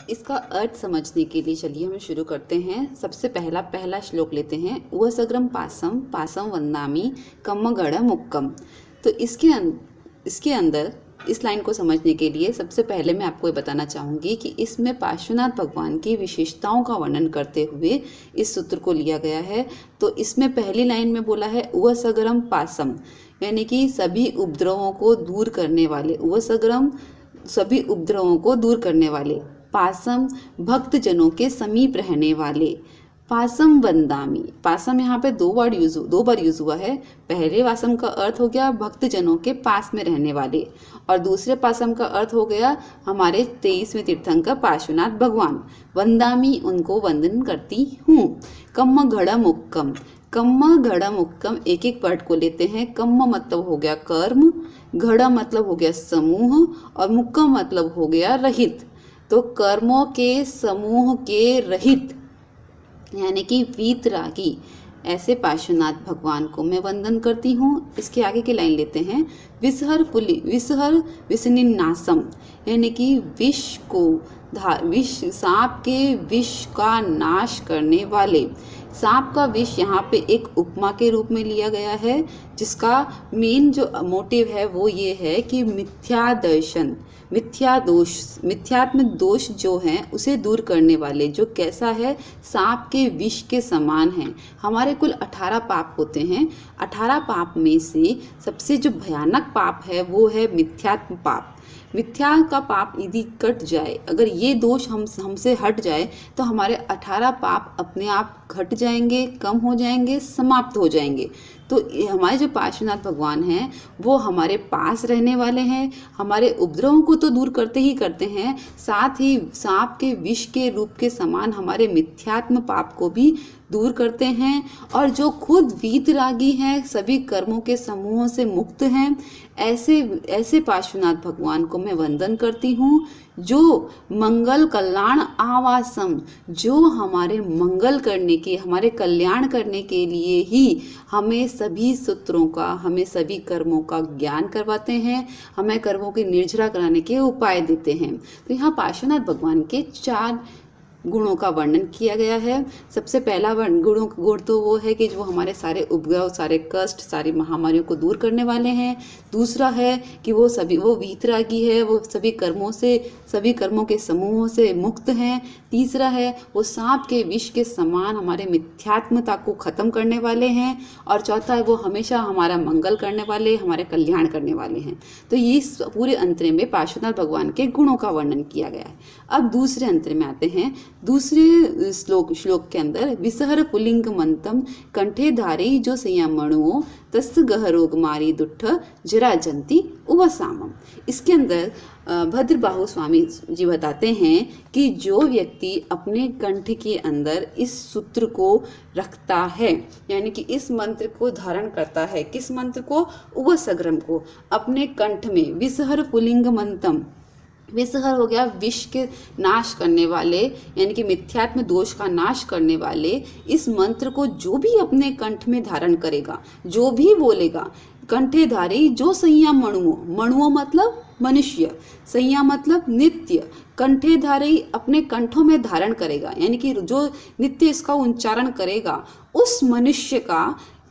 इसका अर्थ समझने के लिए चलिए हम शुरू करते हैं। सबसे पहला श्लोक लेते हैं। उवसग्रम पासम पासम वंदामि कम्मगढ़ मुक्कम। तो इसके अंदर इस लाइन को समझने के लिए सबसे पहले मैं आपको ये बताना चाहूँगी कि इसमें पार्श्वनाथ भगवान की विशेषताओं का वर्णन करते हुए इस सूत्र को लिया गया है। तो इसमें पहली लाइन में बोला है उवसग्रम पासम, यानी कि सभी उपद्रवों को दूर करने वाले। उवसग्रम सभी उपद्रवों को दूर करने वाले। पासम भक्त जनों के समीप रहने वाले। पासम वंदामि, पासम यहाँ पे दो बार यूज हुआ है। पहले पासम का अर्थ हो गया भक्त जनों के पास में रहने वाले, और दूसरे पासम का अर्थ हो गया हमारे 23वें तीर्थंकर पार्श्वनाथ भगवान। वंदामि, उनको वंदन करती हूँ। कम्म घड़ मुक्कम, कम्म घड़ मुक्कम, एक एक वर्ड को लेते हैं। कम्म मतलब हो गया कर्म, घड़ मतलब हो गया समूह, और मुक्कम मतलब हो गया रहित। तो कर्मों के समूह के रहित यानी कि वीतरागी ऐसे पार्श्वनाथ भगवान को मैं वंदन करती हूँ। इसके आगे की लाइन लेते हैं। विसहर विसनिन्नासम, यानी कि सांप के विष का नाश करने वाले। सांप का विष यहाँ पे एक उपमा के रूप में लिया गया है, जिसका मेन जो मोटिव है वो ये है कि मिथ्या दर्शन, मिथ्यात्म दोष जो है उसे दूर करने वाले, जो कैसा है, सांप के विष के समान है। हमारे कुल 18 पाप होते हैं। 18 पाप में से सबसे जो भयानक पाप है वो है मिथ्यात्म पाप। मिथ्या का पाप यदि कट जाए, अगर ये दोष हमसे हट जाए, तो हमारे 18 पाप अपने आप घट जाएंगे, कम हो जाएंगे, समाप्त हो जाएंगे। तो हमारे जो पार्श्वनाथ भगवान हैं वो हमारे पास रहने वाले हैं। हमारे उपद्रवों को तो दूर करते ही करते हैं, साथ ही सांप के विष के रूप के समान हमारे मिथ्यात्म पाप को भी दूर करते हैं। और जो खुद वीतरागी हैं, सभी कर्मों के समूहों से मुक्त हैं, ऐसे पार्श्वनाथ भगवान को मैं वंदन करती हूँ। जो मंगल कल्याण आवासम, जो हमारे मंगल करने के, हमारे कल्याण करने के लिए ही हमें सभी सूत्रों का, हमें सभी कर्मों का ज्ञान करवाते हैं, हमें कर्मों की निर्जरा कराने के उपाय देते हैं। तो यहाँ पार्श्वनाथ भगवान के 4 गुणों का वर्णन किया गया है। सबसे पहला गुण तो वो है कि जो हमारे सारे उपद्रव, सारे कष्ट, सारी महामारियों को दूर करने वाले हैं। दूसरा है कि वो वीतरागी है, वो सभी कर्मों के समूहों से मुक्त हैं। तीसरा है वो सांप के विष के समान हमारे मिथ्यात्मता को खत्म करने वाले हैं। और चौथा है वो हमेशा हमारा मंगल करने वाले, हमारे कल्याण करने वाले हैं। तो ये पूरे अंतरे में पार्श्वनाथ भगवान के गुणों का वर्णन किया गया है। अब दूसरे अंतरे में आते हैं। दूसरे श्लोक के अंदर विसहर पुलिंग मंतम कंठे धारे जो संयमणुओ तस् गहरोग मारी दुट्ठ जराजंती उवसामम। इसके अंदर भद्रबाहु स्वामी जी बताते हैं कि जो व्यक्ति अपने कंठ के अंदर इस सूत्र को रखता है, यानी कि इस मंत्र को धारण करता है, किस मंत्र को, उवसग्रम को, अपने कंठ में। विसहर पुलिंग मंतम, विसहर हो गया विष के नाश करने वाले, यानी कि मिथ्यात्म दोष का नाश करने वाले। इस मंत्र को जो भी अपने कंठ में धारण करेगा, जो भी बोलेगा, कंठे धारी जो संयम मणुओ मतलब मनुष्य, संयम मतलब नित्य, कंठे धारी अपने कंठों में धारण करेगा, यानी कि जो नित्य इसका उच्चारण करेगा, उस मनुष्य का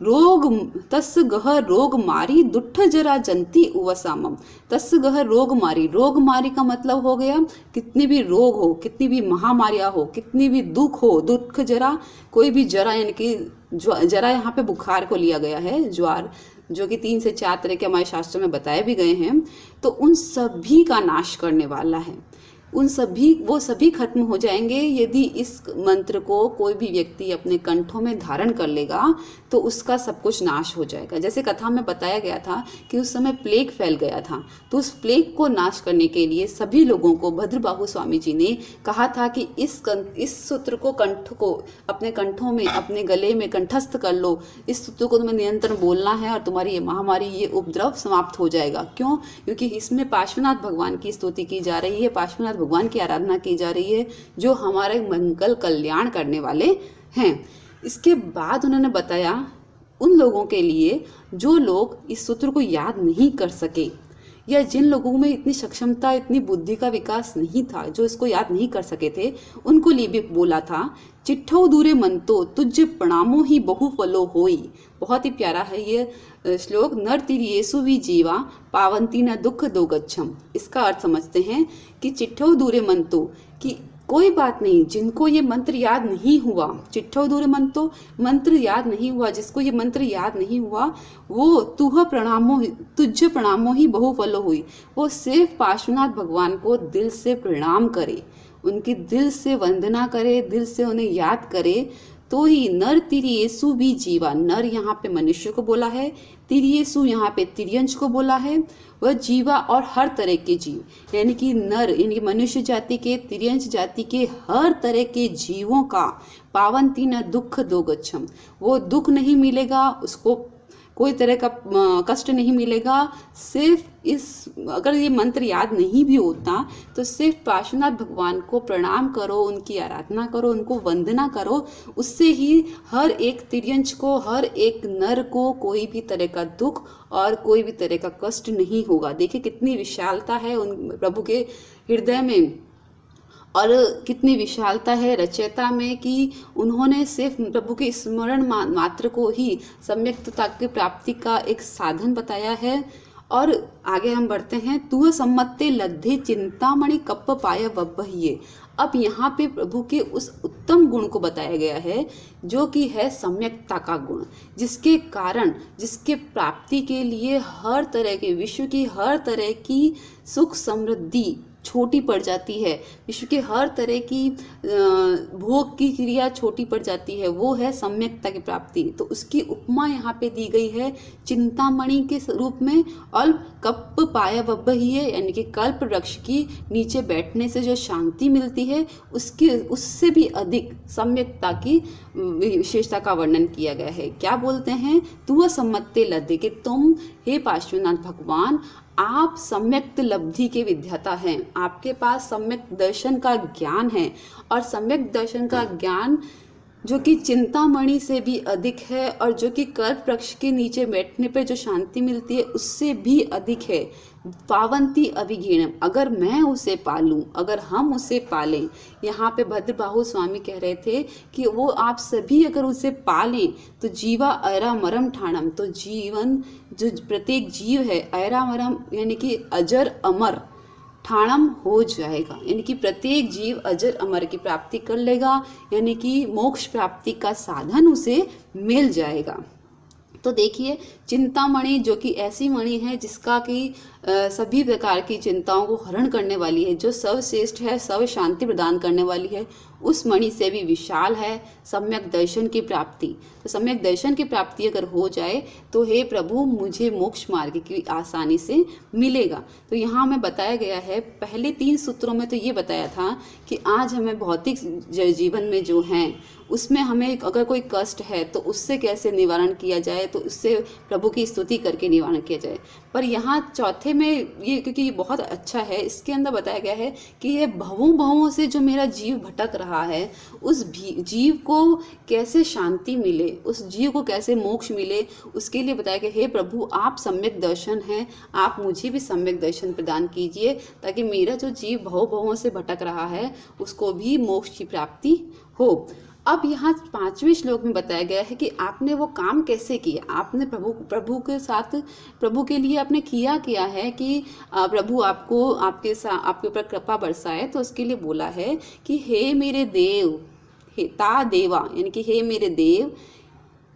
रोग तस् गह रोग मारी दुट्ठ जरा जंती उवसामम। तस् गह रोग मारी का मतलब हो गया कितनी भी रोग हो, कितनी भी महामारियां हो, कितनी भी दुख हो, दुख जरा, कोई भी जरा, यानी कि जरा यहाँ पे बुखार को लिया गया है, ज्वार, जो कि 3 से 4 तरह के हमारे शास्त्रों में बताए भी गए हैं। तो उन सभी का नाश करने वाला है। वो सभी खत्म हो जाएंगे यदि इस मंत्र को कोई भी व्यक्ति अपने कंठों में धारण कर लेगा, तो उसका सब कुछ नाश हो जाएगा। जैसे कथा में बताया गया था कि उस समय प्लेग फैल गया था, तो उस प्लेग को नाश करने के लिए सभी लोगों को भद्रबाहु स्वामी जी ने कहा था कि इस सूत्र को कंठ को अपने कंठों में, अपने गले में कंठस्थ कर लो। इस सूत्र को तुम्हें निरंतर बोलना है और तुम्हारी ये महामारी, ये उपद्रव समाप्त हो जाएगा। क्यों? क्योंकि इसमें पार्श्वनाथ भगवान की स्तुति की जा रही है, पार्श्वनाथ भगवान की आराधना की जा रही है, जो हमारे मंगल कल्याण करने वाले हैं। इसके बाद उन्होंने बताया उन लोगों के लिए जो लोग इस सूत्र को याद नहीं कर सके, या जिन लोगों में इतनी सक्षमता, इतनी बुद्धि का विकास नहीं था, जो इसको याद नहीं कर सके थे, उनको लिए भी बोला था। चिट्ठो दूरे मनतो तुझ प्रणामो ही बहु फलो होई। बहुत ही प्यारा है ये श्लोक। नर तिरियेसु भी जीवा पावंती न दुख दो गच्छम। इसका अर्थ समझते हैं कि चिट्ठो दूरे मनतो, कि कोई बात नहीं, जिनको ये मंत्र याद नहीं हुआ, चिट्ठो दूरे मंतो, मंत्र याद नहीं हुआ, जिसको ये मंत्र याद नहीं हुआ, वो तुझ प्रणामो ही बहु फलो हुई। वो सिर्फ पार्श्वनाथ भगवान को दिल से प्रणाम करे, उनकी दिल से वंदना करे, दिल से उन्हें याद करे, तो ही नर तिरियेसु भी जीवा। नर यहाँ पे मनुष्य को बोला है, तिरियेसु यहाँ पे तिर्यंश को बोला है, वह जीवा और हर तरह के जीव, यानी कि नर, यानी मनुष्य जाति के, तिर्यंश जाति के हर तरह के जीवों का पावंती न दुख दो गच्छम। वो दुख नहीं मिलेगा, उसको कोई तरह का कष्ट नहीं मिलेगा। सिर्फ अगर ये मंत्र याद नहीं भी होता तो सिर्फ पार्श्वनाथ भगवान को प्रणाम करो, उनकी आराधना करो, उनको वंदना करो, उससे ही हर एक तिर्यंश को, हर एक नर को कोई भी तरह का दुख और कोई भी तरह का कष्ट नहीं होगा। देखिए कितनी विशालता है उन प्रभु के हृदय में, और कितनी विशालता है रचयिता में कि उन्होंने सिर्फ प्रभु के स्मरण मात्र को ही सम्यक्तता की प्राप्ति का एक साधन बताया है। और आगे हम बढ़ते हैं। तू सम्मत्ते लद्धे चिंतामणि कप्प पाय वब्बहिये। अब यहाँ पे प्रभु के उस उत्तम गुण को बताया गया है जो कि है सम्यकता का गुण, जिसके कारण, जिसके प्राप्ति के लिए हर तरह के, विश्व की हर तरह की सुख समृद्धि छोटी पड़ जाती है, विश्व के हर तरह की भोग की क्रिया छोटी पड़ जाती है, वो है सम्यकता की प्राप्ति। तो उसकी उपमा यहाँ पे दी गई है चिंतामणि के रूप में, और कप्प पाया वब्बहिये, यानी कि कल्प वृक्ष की नीचे बैठने से जो शांति मिलती है, उससे भी अधिक सम्यकता की विशेषता का वर्णन किया गया है। क्या बोलते हैं? तू सम्मत्ते लद्धे, कि तुम हे पार्श्वनाथ भगवान, आप सम्यक लब्धि के विद्याता हैं, आपके पास सम्यक दर्शन का ज्ञान है, और सम्यक दर्शन का ज्ञान जो कि चिंतामणि से भी अधिक है, और जो कि कल्प वृक्ष के नीचे बैठने पर जो शांति मिलती है उससे भी अधिक है। पावंती अभिगेणम, अगर मैं उसे पालूं, अगर हम उसे पालें, यहाँ पे भद्रबाहु स्वामी कह रहे थे कि वो आप सभी अगर उसे पालें तो जीवा ऐरा मरम ठाणम, तो जीवन जो प्रत्येक जीव है, ऐरा मरम यानी कि अजर अमर, ठाणम हो जाएगा, यानी कि प्रत्येक जीव अजर अमर की प्राप्ति कर लेगा, यानी कि मोक्ष प्राप्ति का साधन उसे मिल जाएगा। तो देखिए चिंतामणि जो कि ऐसी मणि है जिसका कि सभी प्रकार की चिंताओं को हरण करने वाली है, जो सर्वश्रेष्ठ है, सर्व शांति प्रदान करने वाली है, उस मणि से भी विशाल है सम्यक दर्शन की प्राप्ति। तो सम्यक दर्शन की प्राप्ति अगर हो जाए तो हे प्रभु मुझे मोक्ष मार्ग की आसानी से मिलेगा। तो यहाँ हमें बताया गया है, पहले 3 सूत्रों में तो ये बताया था कि आज हमें भौतिक जीवन में जो हैं उसमें हमें अगर कोई कष्ट है तो उससे कैसे निवारण किया जाए, तो उससे प्रभु की स्तुति करके निवारण किया जाए। पर यहाँ चौथे में ये, क्योंकि ये बहुत अच्छा है, इसके अंदर बताया गया है कि ये भवों से जो मेरा जीव भटक रहा है, उस जीव को कैसे शांति मिले, उस जीव को कैसे मोक्ष मिले, उसके लिए बताया गया हे प्रभु आप सम्यक दर्शन हैं, आप मुझे भी सम्यक दर्शन प्रदान कीजिए, ताकि मेरा जो जीव भवों से भटक रहा है उसको भी मोक्ष की प्राप्ति हो। अब यहाँ 5वें श्लोक में बताया गया है कि आपने वो काम कैसे किया, आपने प्रभु के साथ, प्रभु के लिए आपने किया है कि प्रभु आपको आपके ऊपर कृपा बरसाए। तो उसके लिए बोला है कि हे मेरे देव, हे ता देवा, यानी कि हे मेरे देव,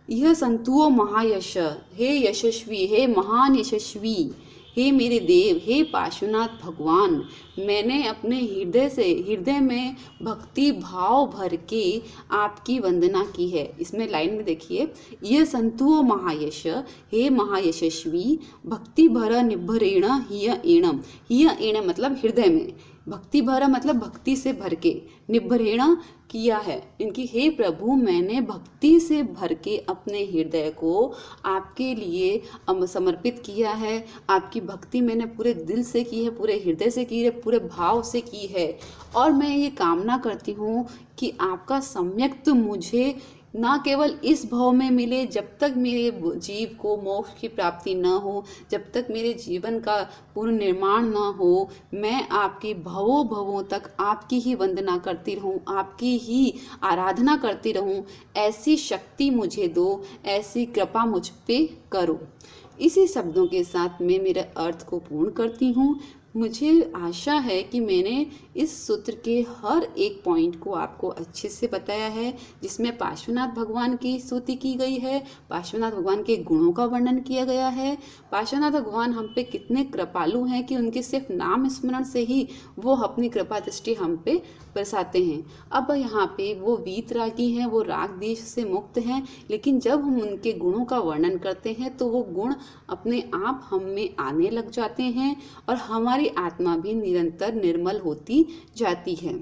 यह संतुओ महायश, हे यशस्वी, हे महान यशस्वी, हे मेरे देव, हे पार्श्वनाथ भगवान, मैंने अपने हृदय में भक्ति भाव भर के आपकी वंदना की है। इसमें लाइन में देखिए, यह संतुओ महायश, हे महायशस्वी, भक्ति भर निभरेण हिय एणम, हिय एण मतलब हृदय में, भक्ति भरा मतलब भक्ति से भर के, निभरेण किया है, इनकी हे प्रभु मैंने भक्ति से भर के अपने हृदय को आपके लिए समर्पित किया है, आपकी भक्ति मैंने पूरे दिल से की है, पूरे हृदय से की है, पूरे भाव से की है, और मैं ये कामना करती हूँ कि आपका सम्यक मुझे ना केवल इस भव में मिले, जब तक मेरे जीव को मोक्ष की प्राप्ति न हो, जब तक मेरे जीवन का पूर्ण निर्माण न हो, मैं आपकी भवों भवों तक आपकी ही वंदना करती रहूं, आपकी ही आराधना करती रहूं। ऐसी शक्ति मुझे दो, ऐसी कृपा मुझ पे करो। इसी शब्दों के साथ मैं मेरे अर्थ को पूर्ण करती हूँ। मुझे आशा है कि मैंने इस सूत्र के हर एक पॉइंट को आपको अच्छे से बताया है, जिसमें पार्श्वनाथ भगवान की स्तुति की गई है, पार्श्वनाथ भगवान के गुणों का वर्णन किया गया है, पार्श्वनाथ भगवान हम पे कितने कृपालु हैं कि उनके सिर्फ नाम स्मरण से ही वो अपनी कृपा दृष्टि हम पे बरसाते हैं। अब यहाँ पे वो वीतरागी हैं, वो राग देश से मुक्त हैं, लेकिन जब हम उनके गुणों का वर्णन करते हैं तो वो गुण अपने आप हम में आने लग जाते हैं और हमारी आत्मा भी निरंतर निर्मल होती जाती है।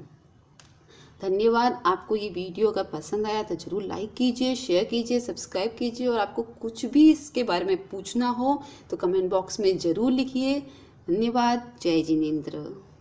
धन्यवाद। आपको ये वीडियो अगर पसंद आया तो जरूर लाइक कीजिए, शेयर कीजिए, सब्सक्राइब कीजिए और आपको कुछ भी इसके बारे में पूछना हो तो कमेंट बॉक्स में जरूर लिखिए। धन्यवाद। जय जिनेंद्र।